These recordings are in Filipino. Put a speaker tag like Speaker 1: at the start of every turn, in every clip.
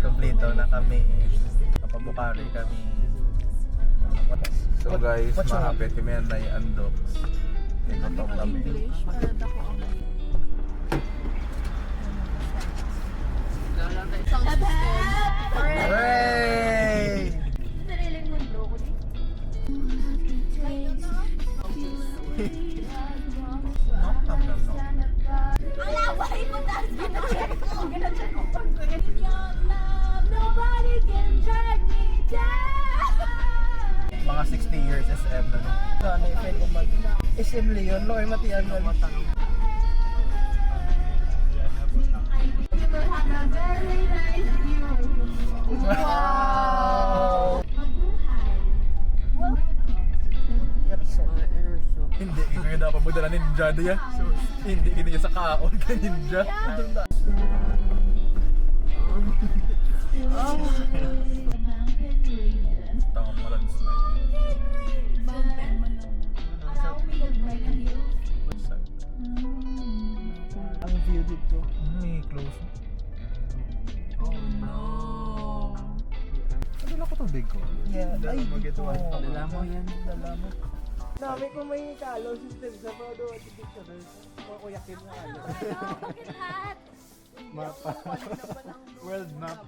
Speaker 1: Kompleto na kami. Kapabukari kami. So guys, mahapit kami yan na i-undock. Nagkotong kami. Hooray!
Speaker 2: Sariling mundo ko din. Alaway mo dahil ginachan ko. Ginachan ko. Nobody can drag me down.
Speaker 1: Mga 60 years SM na no. Sana i-feel ko mag SM Leon, Loy Matian mo.
Speaker 2: You will have a very nice view.
Speaker 1: Wow! Hindi, hindi dapat magdala ninja diya. Hindi, hindi niya sa kaon ka ninja. Tama mo lang slide.
Speaker 3: Ang view dito.
Speaker 1: May close.
Speaker 3: Oh no!
Speaker 1: Dala ko tubig ko.
Speaker 3: Yeah,
Speaker 1: Dala mo get one.
Speaker 3: Dala mo yan.
Speaker 1: Dala mo.
Speaker 3: Dami ko may kalo system sa mga doon. Kuyakin mo ano.
Speaker 2: Lahat.
Speaker 1: Mapa. World map.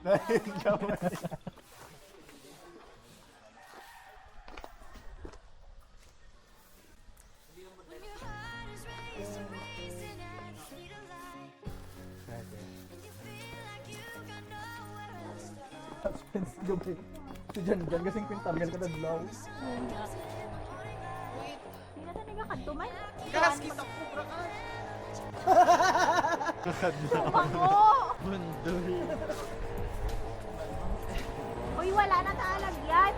Speaker 1: Suspense gabi. Si Jan kasing kwintamil ka na blow.
Speaker 2: Hindi na talaga kantuman.
Speaker 3: Gas kita ko bra.
Speaker 2: Bango!
Speaker 3: Bundoy.
Speaker 2: Uy, wala na kaalagyan.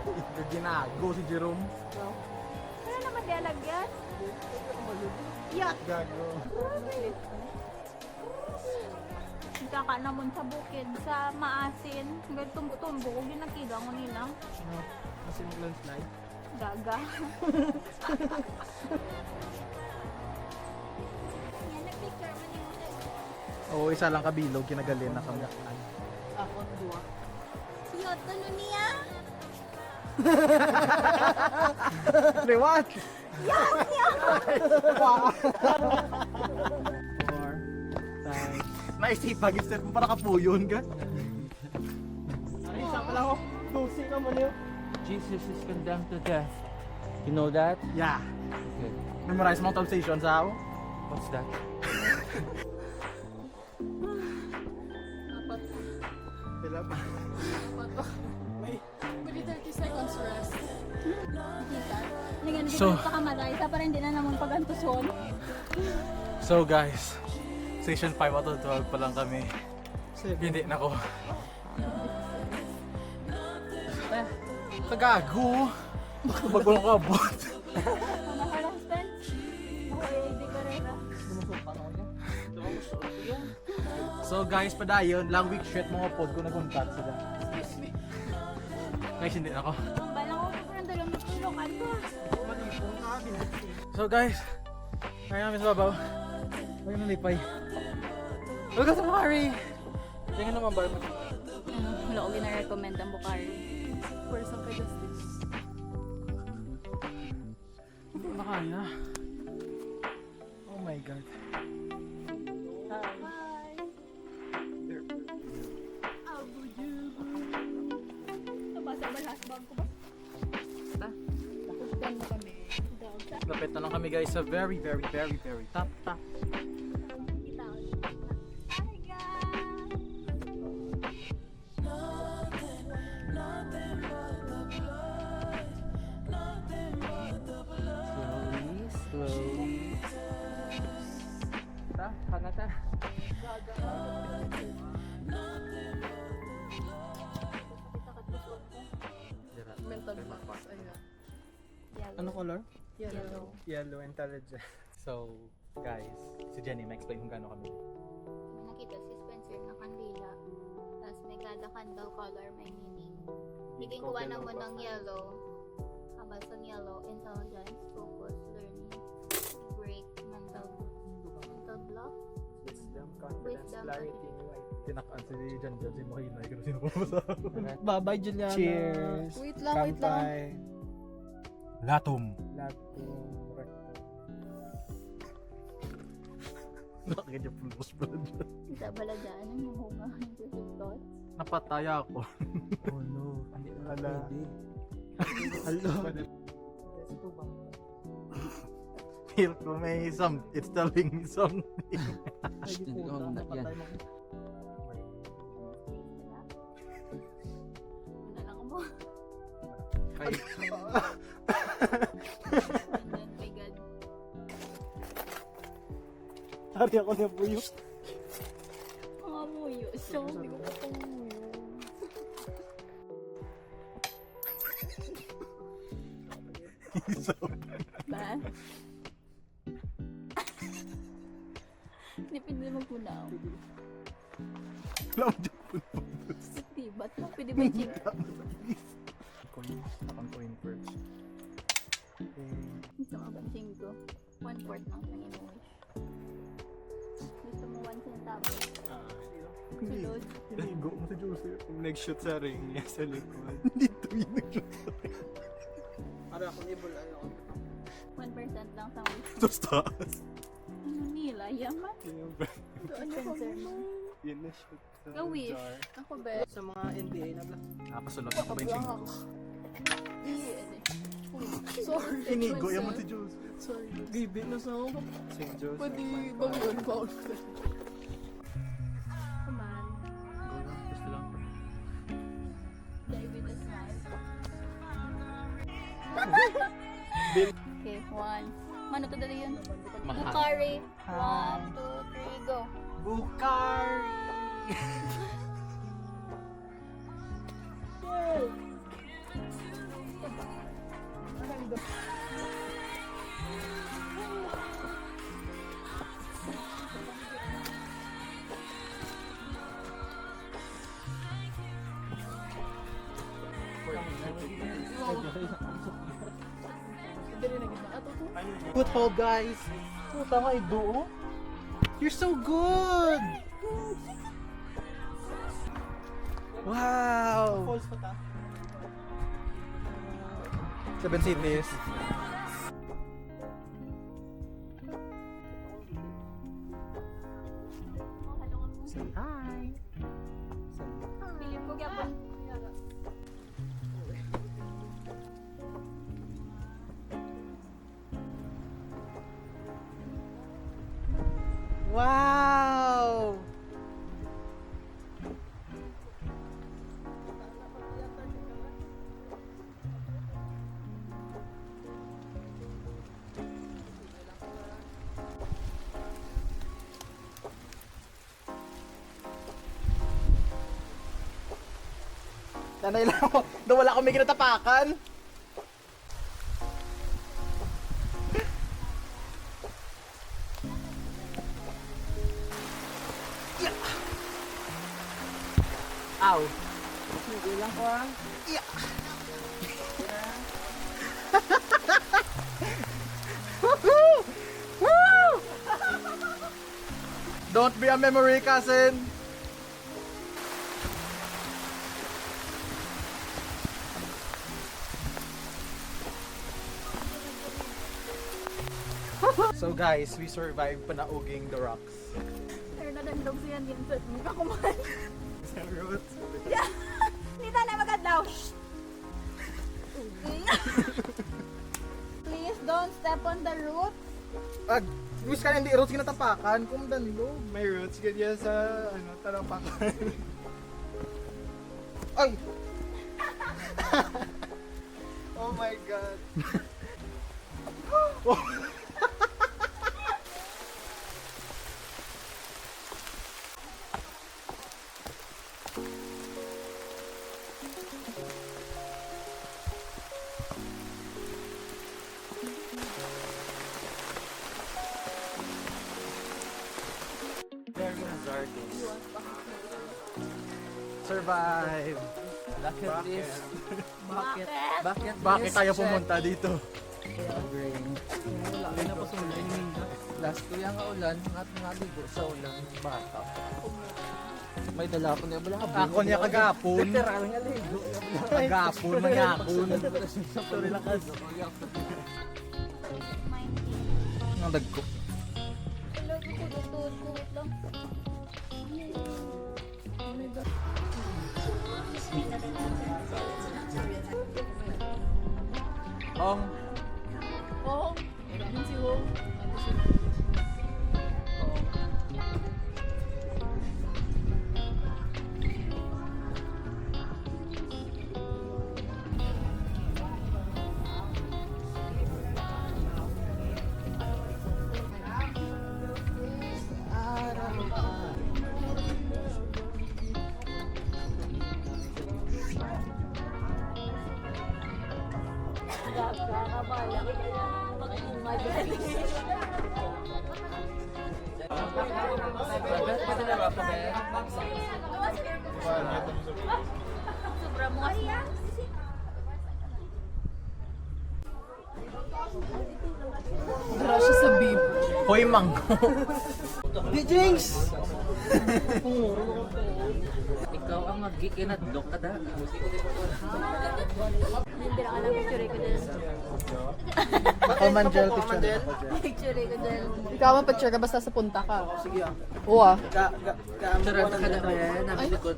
Speaker 1: Ginago si Jerome.
Speaker 2: Wala naman di alagyan. Yak!
Speaker 1: Gago.
Speaker 2: Kaka namon sa bukid, sa maasin. Hanggang tumbo-tumbo ko, ginakida ko nila.
Speaker 3: Kasi mag-landslide.
Speaker 2: Gaga. Yan, nag-picture mo niyo.
Speaker 1: Oo, isa lang kabilog, kinagalin na kami.
Speaker 3: Ako dua.
Speaker 2: Yoto no niya.
Speaker 1: What?
Speaker 3: Four. Five.
Speaker 1: Naisipag, isip mo para kapuyon ka?
Speaker 3: Ay, isa pala ako. Dosi naman yun. Jesus is condemned to death. You know that?
Speaker 1: Yeah.
Speaker 3: Okay.
Speaker 1: Memorize mo ang station sa ako?
Speaker 3: What's that?
Speaker 1: Sila pa.
Speaker 4: Maybe 30 seconds rest.
Speaker 2: Nangan
Speaker 1: So-
Speaker 2: dito sa kamalay, sa parang hindi na naman pagantuson.
Speaker 1: So guys, station 5 out of 12 pa lang kami. Hindi, nako. Tagago! Bagong kabot.
Speaker 2: Ano ka lang, Spen? Okay, hindi ka rin.
Speaker 1: So guys, padayon, lang week shit mga pod ko nag-contact sila. Guys, hindi nako.
Speaker 2: Bala ko, parang dalawang natulog. Ano?
Speaker 1: So guys, kaya namin sa babaw. Huwag nang lipay. Huwag ka sa Bukari! Tingnan naman ba?
Speaker 2: Wala ko gina-recommend ang Bukari.
Speaker 4: For some justice.
Speaker 1: Hindi ko na kaya. Oh my god.
Speaker 2: Bye! Nabasa ba last bag ko ba? Tapos mo kami.
Speaker 1: Lapit na lang kami guys sa very top.
Speaker 2: Hi guys!
Speaker 3: Slowly. Ta, hangata.
Speaker 4: Mental block. Ayan.
Speaker 1: Ano color?
Speaker 4: Yellow.
Speaker 1: Yellow intelligent. So, guys, si Jenny, ma-explain kung gaano kami.
Speaker 2: Nakita si Spencer na kandila. Tapos may kada candle color, may meaning. Biging kuha na mo ng yellow. Habang sa yellow, intelligence, focus, learning, break, mental block.
Speaker 1: Wisdom,
Speaker 2: Wisdom,
Speaker 1: clarity, tinakaan si Jan si Mahinay, pero sino pa masasabi?
Speaker 5: Bye-bye, Juliana.
Speaker 1: Cheers!
Speaker 4: Wait lang, wait lang.
Speaker 5: Kampay.
Speaker 1: Latum!
Speaker 5: Lato. Recto.
Speaker 1: Bakit niya pulbos pala dyan?
Speaker 2: Isa pala dyan, ang mahunga yung intrusive thoughts.
Speaker 1: Napataya ako.
Speaker 5: Oh no. Hindi na
Speaker 1: Hala.
Speaker 5: pwede.
Speaker 1: Hello.
Speaker 5: Test po ba?
Speaker 1: Feel ko may it's telling me something.
Speaker 5: Ay, di
Speaker 3: Hindi
Speaker 5: po.
Speaker 3: ko
Speaker 5: Napatay
Speaker 3: yan.
Speaker 5: mo.
Speaker 2: Ano lang mo?
Speaker 1: Kay...
Speaker 2: And then, my God.
Speaker 5: Hari ako na po yun.
Speaker 2: Mga muyo. So, hindi ko pa itong muyo. Ba? Hindi pwede magpunaw.
Speaker 1: Alam mo dyan pulbos.
Speaker 2: Hindi, ba't mo? Pwede ba ching?
Speaker 1: Coin. Akang coin first.
Speaker 2: Gusto mo ba ching ko? 1/4 lang ng imo-wish. Gusto mo 1 centavo? Sulod.
Speaker 1: Hinigo mo si Joseph.
Speaker 5: Nag-shoot sa ring niya sa likod.
Speaker 1: Dito yung nag-shoot.
Speaker 5: Para ako nibol, ano.
Speaker 2: 1% lang sa wish mo.
Speaker 1: Tapos taas.
Speaker 2: Ano nila? Yaman?
Speaker 5: Yung
Speaker 2: Spencer mo.
Speaker 5: yun na shoot sa
Speaker 2: Gawish.
Speaker 5: jar.
Speaker 2: Ako ba?
Speaker 5: Sa mga NBA na black.
Speaker 1: Nakapasulot ako ba yung singles?
Speaker 4: Sorry.
Speaker 1: Hinigo yan mo si Joseph.
Speaker 4: Sorry. Gibit na sa ako.
Speaker 5: St. Joseph.
Speaker 4: Pwede ba yun, Paul?
Speaker 2: Come on.
Speaker 1: Gusto lang.
Speaker 2: Die with a smile. Okay, 1. Mano to dali yun?
Speaker 3: Mahal.
Speaker 2: Bukari. 1, 2, 3, go.
Speaker 5: Bukari!
Speaker 1: Foothold, guys. Puta nga, ido. You're so good! Wow!
Speaker 5: Falls pa ta.
Speaker 1: 7 cities. Hi!
Speaker 2: Pilip ko gyapon.
Speaker 1: Wow! Nanay lang ako. Daw wala akong may kinatapakan. Ow.
Speaker 5: Hindi lang ko ah.
Speaker 1: Woo! Don't be a memory, cousin. So guys, we survived panauging the rocks.
Speaker 2: Sir, nadandog siya din sa mukha ko man.
Speaker 5: Sa roots.
Speaker 2: Hindi na magadaw. Please don't step on the root.
Speaker 1: Wish ka na hindi roots kinatapakan, kung danlo.
Speaker 5: May roots ganyan sa ano, talampakan.
Speaker 1: Ay!
Speaker 5: Oh my god.
Speaker 3: Very hazardous.
Speaker 1: Survive!
Speaker 3: Bucket list.
Speaker 2: Bakit?
Speaker 3: Bucket
Speaker 1: Bakit
Speaker 3: list
Speaker 1: tayo
Speaker 3: check.
Speaker 1: pumunta dito?
Speaker 3: Agree.
Speaker 5: Wala ka na pa sa mga
Speaker 3: Last ko yung ulan, naligo sa ulan, bata. May dala ko na wala ka.
Speaker 1: Ako niya kagapon.
Speaker 3: Literal nga ligo.
Speaker 1: Kagapon, manyakon.
Speaker 3: Sorry lang ka.
Speaker 1: Ang dagko.
Speaker 2: Hello, kukudot lang.
Speaker 3: Ong.
Speaker 4: Oo. Yun si Wo.
Speaker 3: Padala ba pa ba?
Speaker 2: Sobra mo kasi.
Speaker 4: Dara siya sa beef.
Speaker 1: Hoy, mangko. Di Jinx!
Speaker 3: Ikaw ang magikinadlok ka da.
Speaker 2: Hindi na alam picture ko dyan.
Speaker 1: Ako man gel, picture.
Speaker 2: Picture ko dyan.
Speaker 4: Ikaw mapicture ka basta sa punta ka.
Speaker 1: Sige ah.
Speaker 4: Oo ah.
Speaker 3: Sarap ka na ba yan? Ang likod.